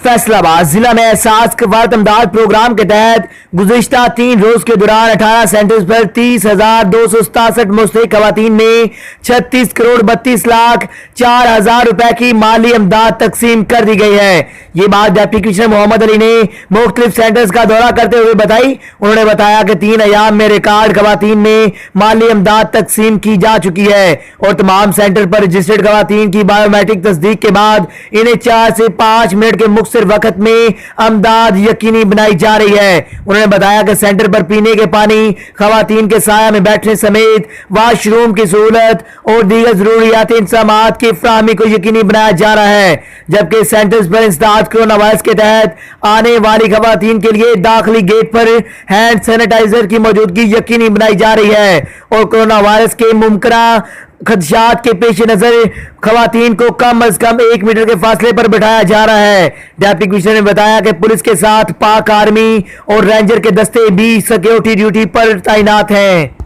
फैसलाबाद जिला में एहसास कफालत इमदाद प्रोग्राम के तहत गुज़िश्ता 3 रोज के दौरान 18 सेंटर्स पर 30,267 मुस्तहिक खवातीन में 36 करोड़ 32 लाख 4 हजार रुपए की माली इमदाद तकसीम कर दी गई है। ये बात डिप्टी कमिश्नर मोहम्मद अली ने मुख्तलिफ सेंटर्स का दौरा करते हुए बताई। उन्होंने बताया कि 3 अयाम में रिकॉर्ड खवातीन में माली इमदाद तकसीम की जा चुकी है और तमाम सेंटर पर रजिस्टर्ड खवातीन की बायोमेट्रिक तस्दीक के बाद इन्हें 4 से 5 मिनट के मुख्तसर वक्त में अमदाद यकीनी बनाई जा रही है। उन्होंने बताया कि सेंटर पर पीने के पानी, खवातीन के साया में बैठने समेत वाशरूम की सहूलत और दीगर जरूरियाती इंतजामात की फराहमी को यकीनी बनाया जा रहा है, जबकि सेंटर्स पर इंसदाद कोरोना वायरस के तहत आने वाली खवातीन के लिए दाखिली गेट पर हैंड सैनिटाइजर की मौजूदगी यकीनी बनाई जा रही है और कोरोना वायरस के मुमकिना खदशात के पेश नजर खवातीन को कम अज कम 1 मीटर के फासले पर बैठाया जा रहा है। डिप्टी कमिश्नर ने बताया कि पुलिस के साथ पाक आर्मी और रेंजर के दस्ते भी सिक्योरिटी ड्यूटी पर तैनात हैं।